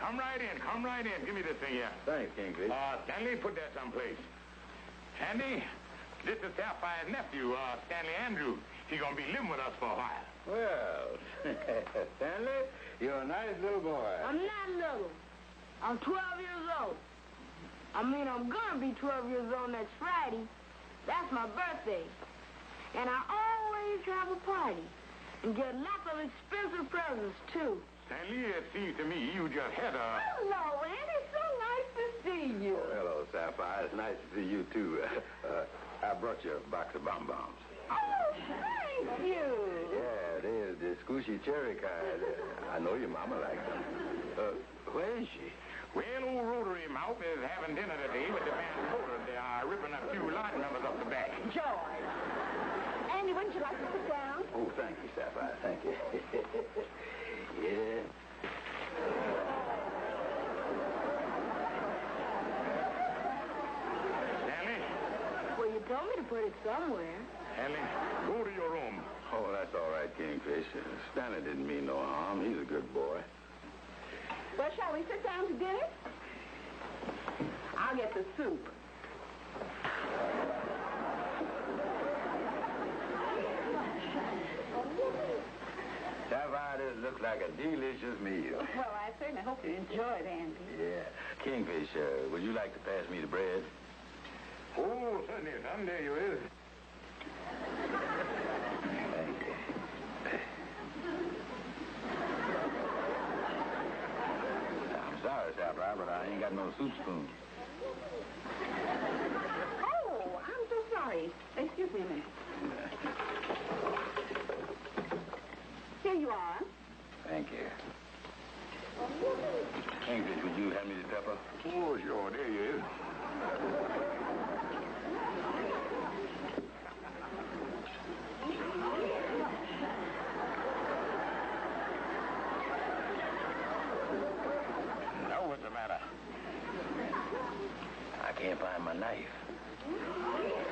come right in. Come right in. Give me this thing here. Thanks, Kingfish. Stanley, put that someplace. Sandy, this is Sapphire's nephew, Stanley Andrews. He's going to be living with us for a while. Well, Stanley, you're a nice little boy. I'm not little. I'm 12 years old. I'm going to be 12 years old next Friday. That's my birthday. And I always have a party and get lots of expensive presents, too. Stanley, it seems to me you just had a... Hello, Andy. It's so nice to see you. Oh, hello, Sapphire. It's nice to see you, too. I brought you a box of bonbons. Oh, thank you. Yeah, it is. The squishy cherry kind. I know your mama likes them. Where is she? Well, old Rotary Mouth is having dinner today with the band Porter. They are ripping a few line numbers off the back. George. Andy, wouldn't you like to sit down? Oh, thank you, Sapphire. Thank you. Yeah. Stanley? Well, you told me to put it somewhere. Stanley, go to your room. Oh, that's all right, Kingfish. Stanley didn't mean no harm. He's a good boy. Well, shall we sit down to dinner? I'll get the soup. Sapphire, this looks like a delicious meal. Well, I certainly hope you enjoyed, Andy. Yeah. Kingfish, would you like to pass me the bread? Oh, certainly, son. There you is. Thank you. I'm sorry, Sapphire, but I ain't got no soup spoon. Oh, I'm so sorry. Excuse me a minute. Here you are. Thank you. Kingfish, would you hand me the pepper? Oh, sure. There you is. Now, what's the matter? I can't find my knife.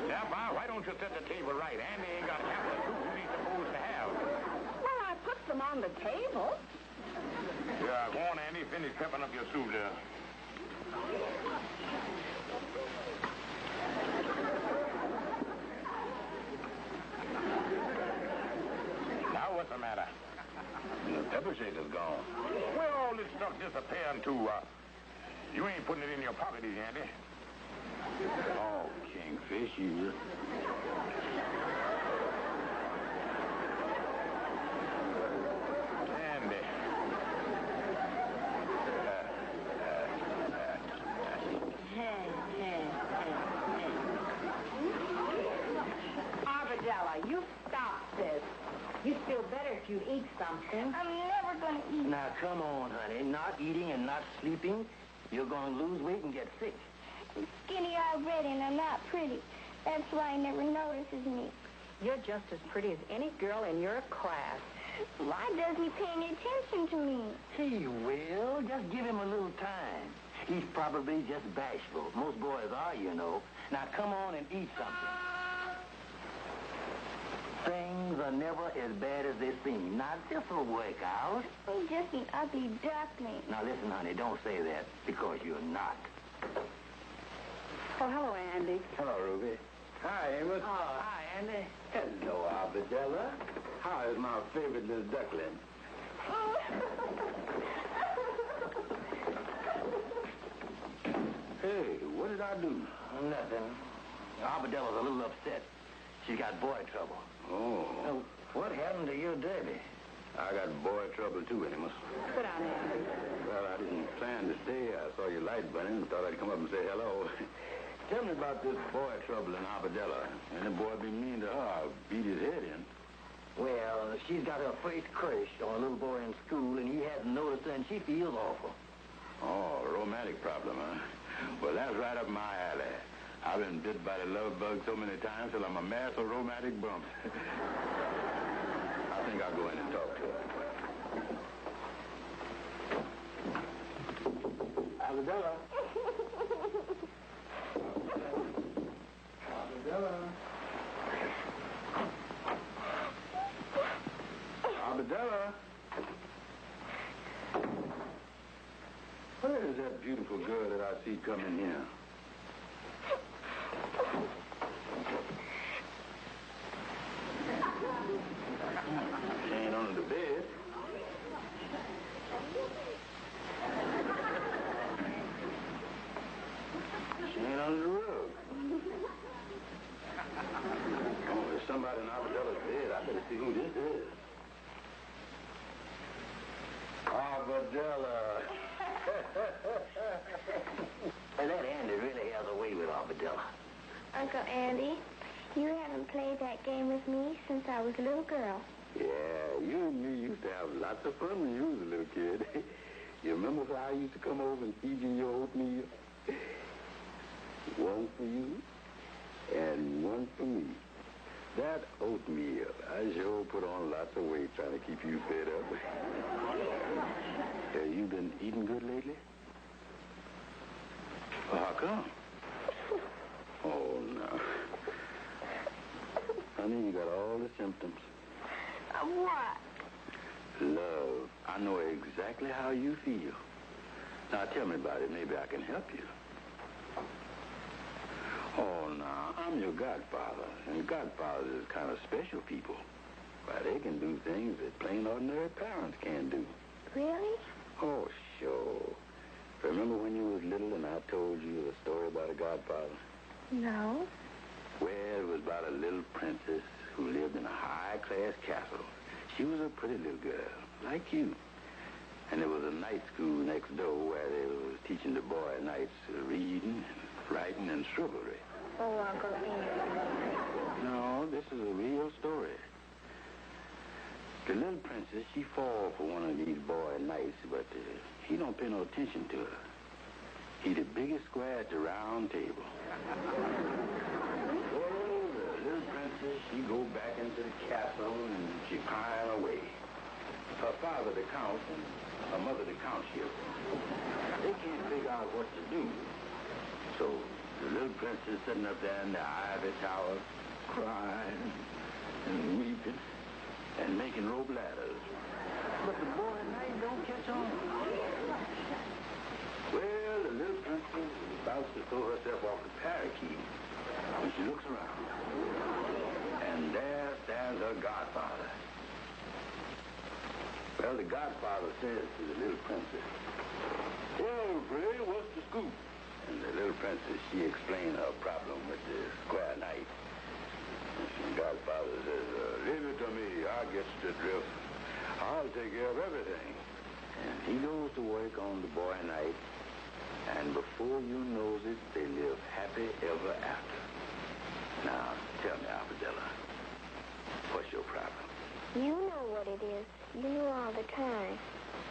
Sapphire, why don't you set the table right? Andy ain't got half the tools he's supposed to have. Well, I put them on the table. Yeah, go on, Andy. Finish prepping up your soup there. Now, what's the matter? The pepper shaker's gone. Where all this stuff disappearing to? You ain't putting it in your pocket, is you, Andy? Oh, Kingfish, you... Andy. Arbadella, you stop this. You'd feel better if you'd eat something. I'm never going to eat. Now, come on, honey. Not eating and not sleeping, you're going to lose weight and get sick. I'm skinny already and I'm not pretty. That's why he never notices me. You're just as pretty as any girl in your class. Why doesn't he pay any attention to me? He will. Just give him a little time. He's probably just bashful. Most boys are, you know. Now, come on and eat something. Things are never as bad as they seem. Now, this'll work out. He's just an ugly duckling. Now, listen, honey, don't say that, because you're not. Oh, hello, Andy. Hello, Ruby. Hi, Amos. Oh, hi, Andy. Hello, Arbadella. How is my favorite little duckling? Hey, what did I do? Nothing. Arbedella's a little upset. She's got boy trouble. Oh. What happened to your derby? I got boy trouble, too, Amos. Sit down, Andy. Well, I didn't plan to stay. I saw your light burning and thought I'd come up and say hello. Tell me about this boy trouble in Arbadella. Any boy be mean to her, I'll beat his head in. Well, she's got her first crush on a little boy in school, and he hasn't noticed her, and she feels awful. Oh, romantic problem, huh? Well, that's right up my alley. I've been bit by the love bug so many times till I'm a mass of romantic bumps. I think I'll go in and talk to her. Arbadella. Arbadella. Arbadella. see you come in here. She ain't under the bed. She ain't under the rug. Oh, there's somebody in Arbella's bed. I better see who this is. Arbella. Well, that Andy really has a way with Arbella. Uncle Andy, you haven't played that game with me since I was a little girl. Yeah, you and me used to have lots of fun when you was a little kid. You remember how I used to come over and feed you your oatmeal? One for you and one for me. That oatmeal, I sure put on lots of weight trying to keep you fed up. Have you been eating good lately? Well, how come? Oh, no. Honey, you got all the symptoms. Of what? Love. I know exactly how you feel. Now, tell me about it. Maybe I can help you. Oh, now, I'm your godfather, and godfathers is kind of special people. Why, they can do things that plain ordinary parents can't do. Really? Oh, sure. Remember when you was little and I told you a story about a godfather? No. Well, it was about a little princess who lived in a high-class castle. She was a pretty little girl, like you. And there was a night school next door where they was teaching the boy knights reading, writing, and chivalry. Oh, Uncle Andy. No, this is a real story. The little princess, she fall for one of these boy knights, but he don't pay no attention to her. He the biggest square at the round table. Well, the little princess, she go back into the castle and she pine away. Her father, the count, and her mother, the countship, they can't figure out what to do. So the little princess sitting up there in the ivy tower, crying and weeping and making rope ladders. But the boy knight don't catch on. Well, the little princess is about to throw herself off the parakeet when she looks around. And there stands her godfather. Well, the godfather says to the little princess, "Well, Fred, what's the scoop?" And the little princess, she explained her problem with the square knight. And the godfather says, "Leave it to me. I'll get the drift. I'll take care of everything." And he goes to work on the boy knight, and before you knows it, they live happy ever after. Now, tell me, Arbella, what's your problem? You know what it is. You know all the time.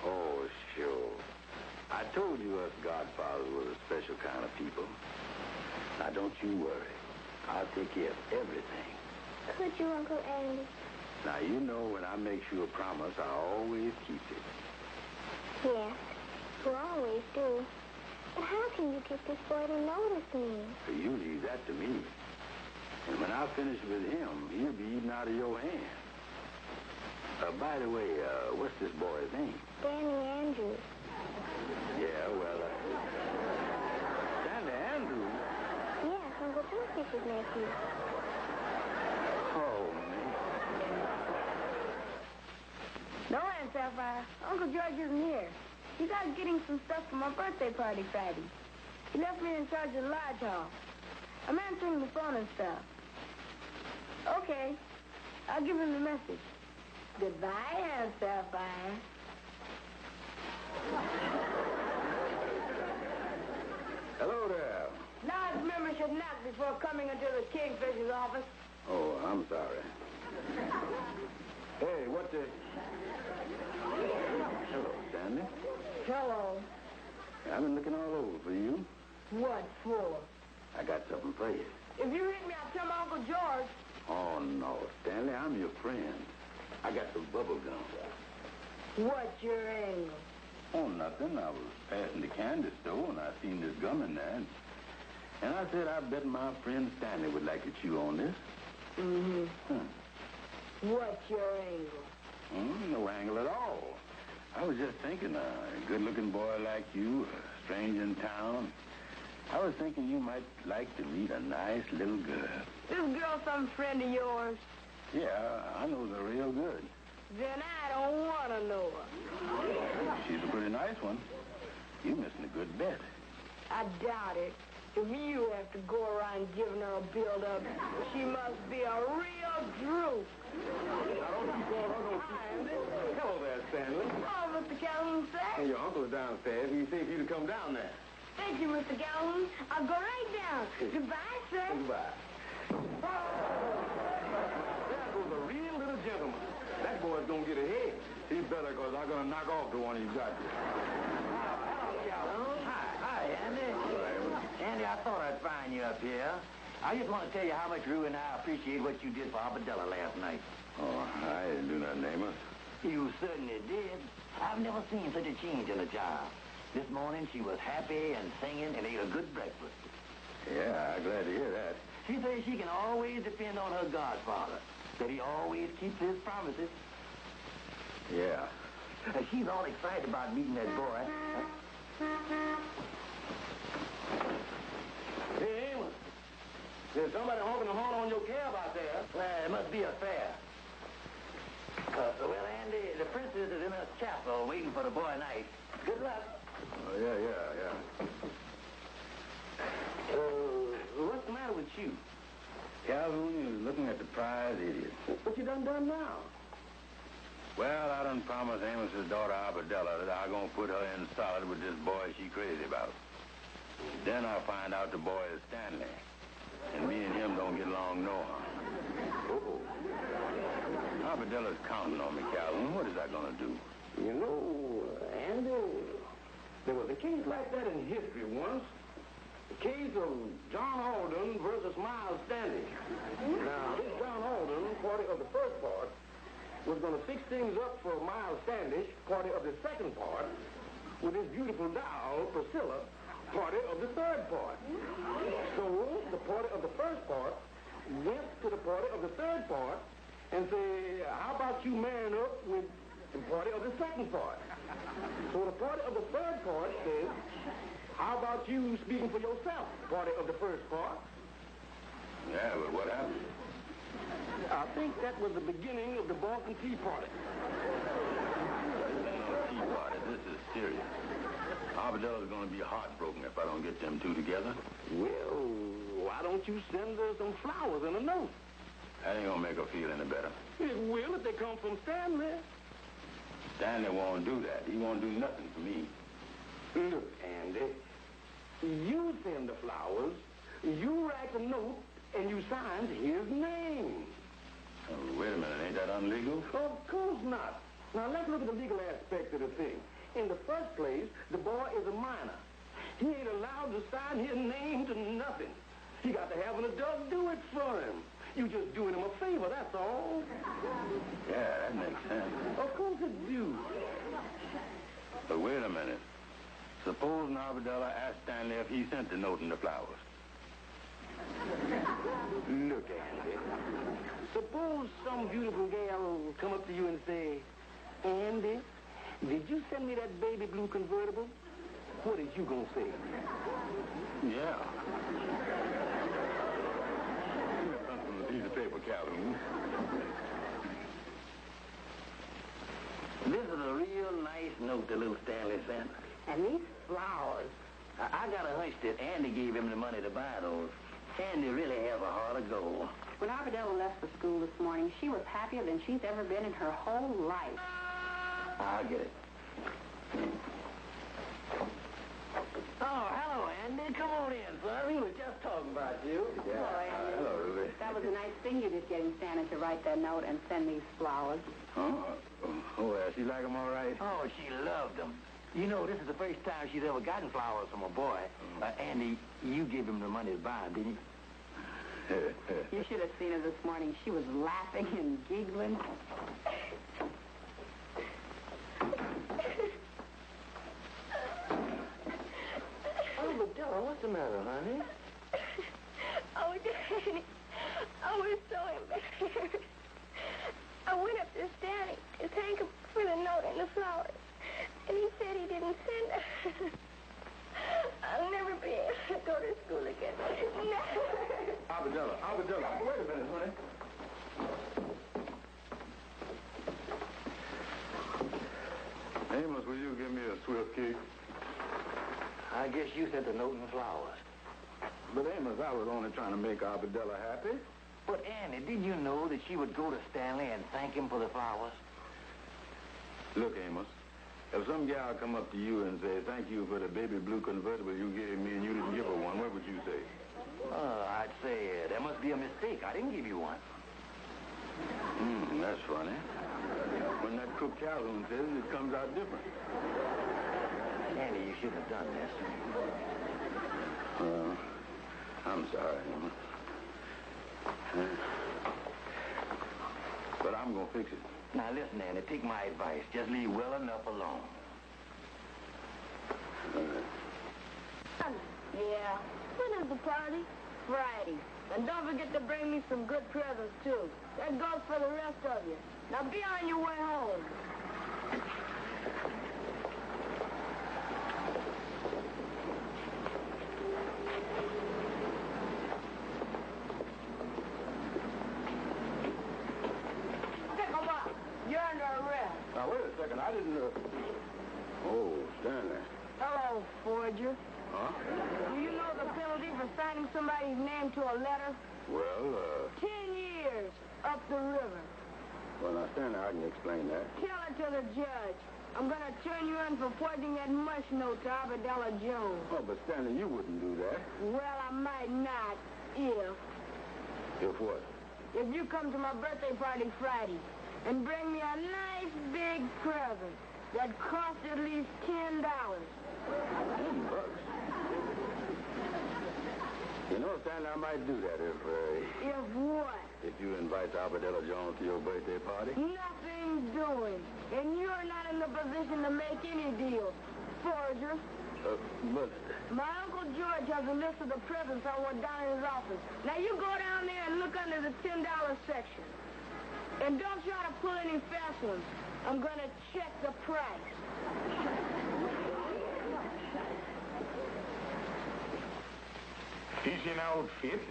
Oh, sure. I told you us godfathers were a special kind of people. Now, don't you worry. I'll take care of everything. Could you, Uncle Andy? Now, you know when I make you a promise, I always keep it. Yes, you always do. But how can you get this boy to notice me? You leave that to me. And when I finish with him, he'll be eating out of your hand. By the way, what's this boy's name? Danny Andrews. Yeah, well, Stanley Andrews? Yes, Uncle George's nephew. Oh, man. No, Aunt Sapphire. Uncle George isn't here. He's out getting some stuff for my birthday party Friday. He left me in charge of the lodge hall. I'm answering the phone and stuff. Okay. I'll give him the message. Goodbye, Aunt Sapphire. Hello there. Lodge members should knock before coming into the Kingfisher's office. Oh, I'm sorry. Hey, what the... Hello, Stanley. Hello. I've been looking all over for you. What for? I got something for you. If you hit me, I'll tell my Uncle George. Oh, no, Stanley, I'm your friend. I got some bubble gum. What's your angle? Oh, nothing. I was passing the candy store, and I seen this gum in there. And I said, I bet my friend Stanley would like to chew on this. Mm-hmm. What's your angle? No angle at all. I was just thinking, a good-looking boy like you, a stranger in town, I was thinking you might like to meet a nice little girl. This girl some friend of yours? Yeah, I know her real good. Then I don't want to know her. She's a pretty nice one. You're missing a good bet. I doubt it. If you have to go around giving her a build-up, she must be a real droop. Hello there, Stanley. Oh, Mr. Calhoun, sir. Hey, your uncle's downstairs. He said for you to come down there. Thank you, Mr. Calhoun. I'll go right down. Goodbye, sir. Goodbye. There goes a real little gentleman. That boy's gonna get ahead. He better, because I'm gonna knock off the one he's got there. Hi, Andy. Andy, I thought I'd find you up here. I just want to tell you how much Rue and I appreciate what you did for Arbadella last night. Oh, I didn't do nothing, Amos. You certainly did. I've never seen such a change in a child. This morning she was happy and singing and ate a good breakfast. Yeah, I'm glad to hear that. She says she can always depend on her Godfather, that he always keeps his promises. Yeah. She's all excited about meeting that boy. Hey, Amos. There's somebody honking the horn on your cab out there. It must be a fair. Well, Andy, the princess is in her chapel waiting for the boy knight. Good luck. Oh, yeah. What's the matter with you? Calhoun is looking at the prize idiot. What you done now? Well, I done promised Amos's daughter Arbadella that I'm gonna put her in solid with this boy she crazy about. Then I'll find out the boy is Stanley. And me and him don't get along no how. Arbedella's counting on me, Calhoun. What is I gonna do? You know, Andy, there was a case like that in history once. The case of John Alden versus Miles Standish. Now, this John Alden, party of the first part, was going to fix things up for Miles Standish, party of the second part, with his beautiful doll, Priscilla, party of the third part. So, the party of the first part went to the party of the third part and say, how about you marrying up with the party of the second part? So the party of the third part says, how about you speaking for yourself, party of the first part? Yeah, but what happened? I think that was the beginning of the Boston Tea Party. Tea Party, this is serious. Arbedella's gonna be heartbroken if I don't get them two together. Well, why don't you send her some flowers and a note? That ain't gonna make her feel any better. It will if they come from Stanley. Stanley won't do that. He won't do nothing for me. Look, Andy, you send the flowers, you write the note, and you sign his name. Oh, wait a minute, ain't that illegal? Of course not. Now, let's look at the legal aspect of the thing. In the first place, the boy is a minor. He ain't allowed to sign his name to nothing. He got to have an adult do it for him. You just doing him a favor, that's all. Yeah, that makes sense. Of course it do. But wait a minute. Suppose Arbadella asked Stanley if he sent the note and the flowers. Look, Andy. Suppose some beautiful gal come up to you and say, Andy, did you send me that baby blue convertible? What is you gonna say? Yeah. Pencil and a piece of paper, Calhoun. This is a real nice note that little Stanley sent. And these flowers. I got a hunch that Andy gave him the money to buy those. Andy really has a heart of gold. When Arbadella left for school this morning, she was happier than she's ever been in her whole life. I'll get it. Oh, hello, Andy. Come on in, son. We were just talking about you. Yeah. Andy. Hello, Ruby. That was a nice thing you did, getting Santa to write that note and send these flowers. Oh, well, she like them all right? Oh, she loved them. You know, this is the first time she's ever gotten flowers from a boy. Andy, you gave him the money to buy them, didn't you? You should have seen her this morning. She was laughing and giggling. Arbadella, what's the matter, honey? Oh, Daddy, I was so embarrassed. I went up to Stanley to thank him for the note and the flowers, and he said he didn't send them. I'll never be able to go to school again. Never. Abadella, wait a minute, honey. Amos, will you give me a swift cake? I guess you sent the note and flowers. But Amos, I was only trying to make Abadella happy. But, Annie, did you know that she would go to Stanley and thank him for the flowers? Look, Amos, if some gal come up to you and say, thank you for the baby blue convertible you gave me and you didn't give her one, what would you say? I'd say there must be a mistake. I didn't give you one. That's funny. When that cook Calhoun says it comes out different. Annie, you shouldn't have done this. Well, I'm sorry, Amos. But I'm going to fix it. Now, listen, Annie, take my advice. Just leave well enough alone. Yeah. When is the party? Friday. And don't forget to bring me some good presents, too. That goes for the rest of you. Now be on your way home. Pick 'em up. You're under arrest. Now, wait a second. I didn't... Oh, Stanley. Hello, forger. Huh? Do you know the penalty for signing somebody's name to a letter? Well, 10 years up the river. Well, now, Stanley, I can explain that. Tell it to the judge. I'm going to turn you in for forging that mush note to Abadella Jones. Oh, but Stanley, you wouldn't do that. Well, I might not, if... If what? If you come to my birthday party Friday and bring me a nice big present that costs at least $10. $10? You know, Stanley, I might do that if what? if you invite Abadella Jones to your birthday party. Nothing doing. And you're not in the position to make any deals, forger. But... My Uncle George has a list of the presents I want down in his office. Now you go down there and look under the $10 section. And don't try to pull any fast ones. I'm going to check the price. Fishing outfit,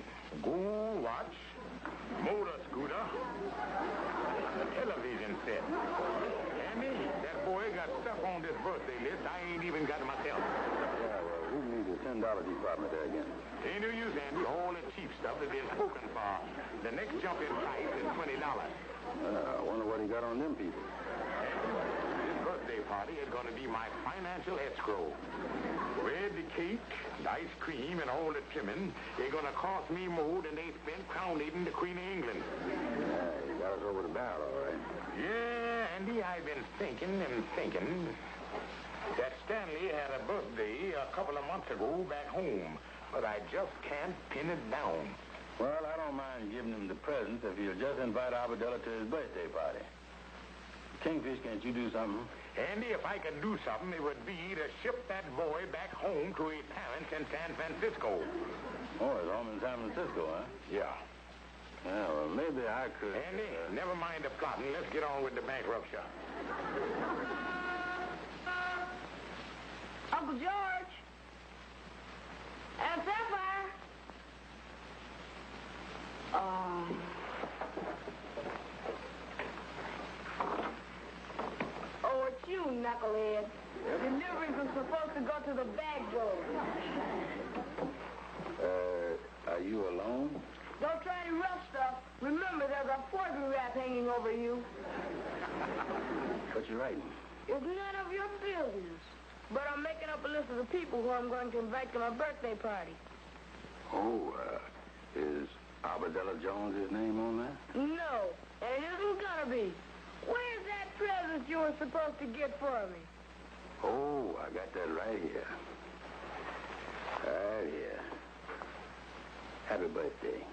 gold watch, motor scooter, a television set. Andy, that boy got stuff on this birthday list I ain't even got myself. Yeah, well, we need the $10 department there again. Ain't no use, Andy. All the cheap stuff has been spoken for. The next jump in price is $20. I wonder what he got on them people. This birthday party is going to be my financial escrow. Where the cake, the ice cream, and all the trimming is going to cost me more than they spent crowning the Queen of England. Yeah, you got us over the barrel, all right. Yeah, Andy, I've been thinking that Stanley had a birthday a couple of months ago back home, but I just can't pin it down. Well, I don't mind giving him the presents if he'll just invite Abadella to his birthday party. Kingfish, can't you do something? Andy, if I could do something, it would be to ship that boy back home to his parents in San Francisco. Oh, his home in San Francisco, huh? Yeah. Yeah, well, maybe I could... Andy, never mind the plotting. Let's get on with the bankruptcy. Uncle George. And Sapphire. Oh, it's you, knucklehead. The deliveries are supposed to go to the bag drawer. Are you alone? Don't try any rough stuff. Remember, there's a forgery rap hanging over you. What you writing? It's none of your business. But I'm making up a list of the people who I'm going to invite to my birthday party. Oh, is Abadella Jones his name on that? No, and it isn't gonna be. Where's that present you were supposed to get for me? Oh, I got that right here. Right here. Happy birthday.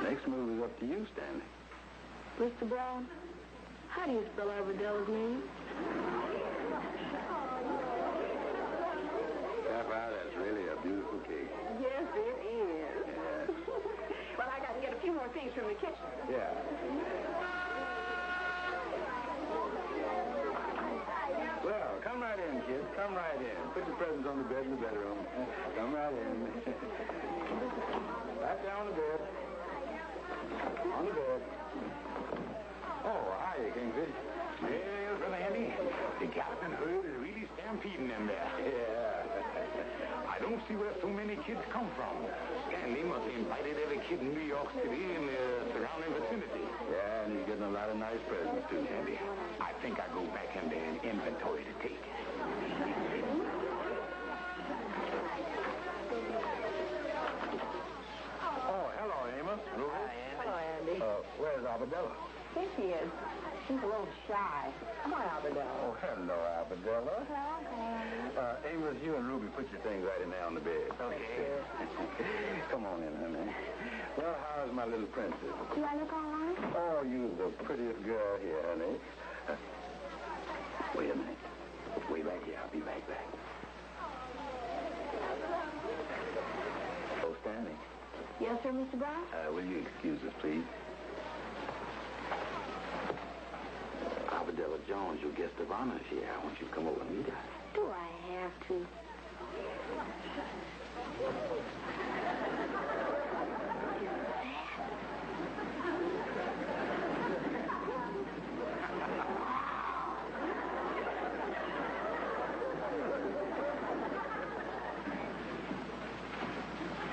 Next move is up to you, Stanley. Mr. Brown, how do you spell Abadella's name? Well, that's really a beautiful cake. Yes, it is. Yeah. Well, I got to get a few more things from the kitchen. Yeah. Well, come right in, kids. Come right in. Put your presents on the bed in the bedroom. Come right in. Right there on the bed. On the bed. Oh, hiya, Kingfish. Well, Brother Andy, the Galloping herd is really stampeding them there. Yeah. I don't see where so many kids come from. Stanley must have invited every kid in New York City and the surrounding vicinity. Yeah, and he's getting a lot of nice presents, too. Andy, I think I'll go back in there and inventory to take. Oh, hello, Amos. Ruby. Hi, Andy. Hello, Andy. Where's Arbadella? Here she is. She's a little shy. Come on, Alberdell. Oh, hello, Arbadella. Amos, you and Ruby put your things right in there on the bed. Okay. Come on in, honey. Well, how's my little princess? Do I look all right? Oh, you're the prettiest girl here, honey. Wait a minute. Wait right here. I'll be right back. Oh, Stanley. Yes, sir, Mr. Brown? Will you excuse us, please? Arbadella Jones, your guest of honor, is here. I want you to come over and meet her. Do I have to?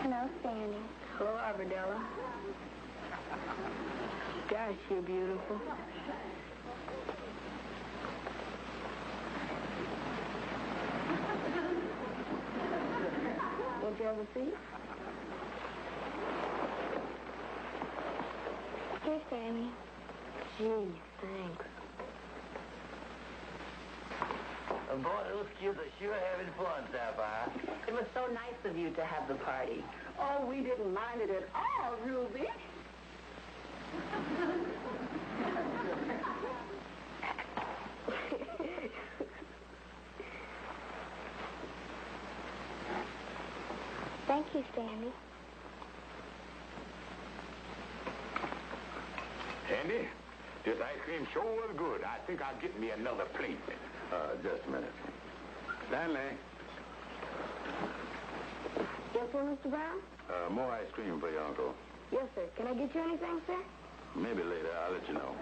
Hello, Stanley. Hello, Arbadella. Gosh, you're beautiful. Won't you have a seat? Here, Stanley. Gee, thanks. Boy, those kids are sure having fun, Sapphire. It was so nice of you to have the party. Oh, we didn't mind it at all, Ruby. Thank you, Stanley. Andy, this ice cream sure was good. I think I'll get me another plate. Just a minute. Stanley, Yes, sir, Mr. Brown? more ice cream for your uncle. Yes, sir. Can I get you anything, sir? Maybe later. I'll let you know.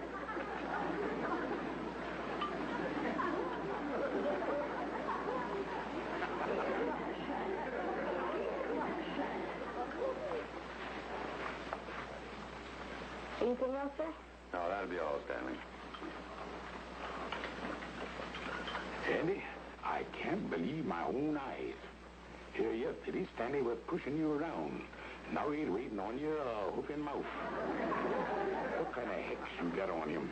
Anything else, sir? No, that'll be all, Stanley. Andy, I can't believe my own eyes. Here yesterday, Stanley was pushing you around. Now he's waiting on you, hoof and mouth. What kind of hex you got on him?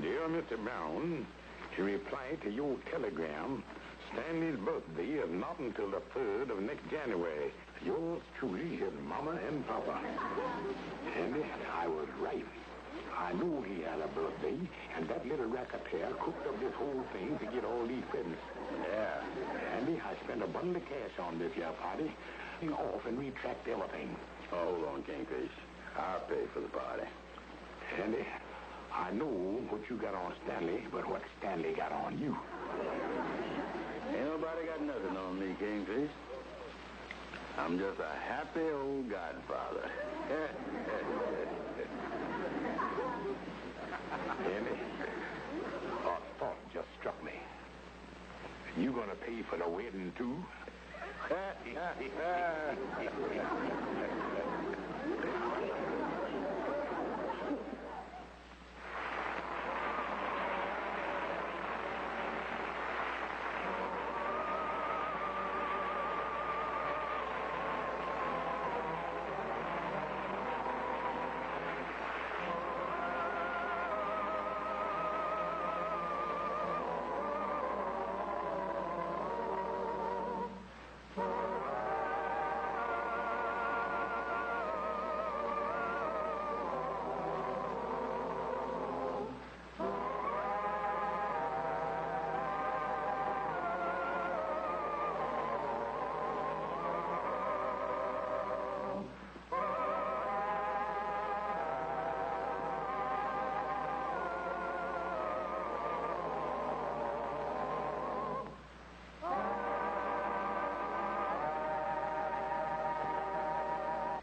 Dear Mr. Brown, to reply to your telegram, Stanley's birthday is not until the 3rd of next January. Yours truly, his mama and papa. Andy, I was right. I knew he had a birthday, and that little racketeer cooked up this whole thing to get all these presents. Yeah. Andy, I spent a bundle of cash on this here party. Off and retract everything. Oh, hold on, Kingfish. I'll pay for the party. Andy, I know what you got on Stanley, but what Stanley got on you. Ain't nobody got nothing on me, Kingfish. I'm just a happy old godfather. Andy, a thought just struck me. You gonna pay for the wedding, too?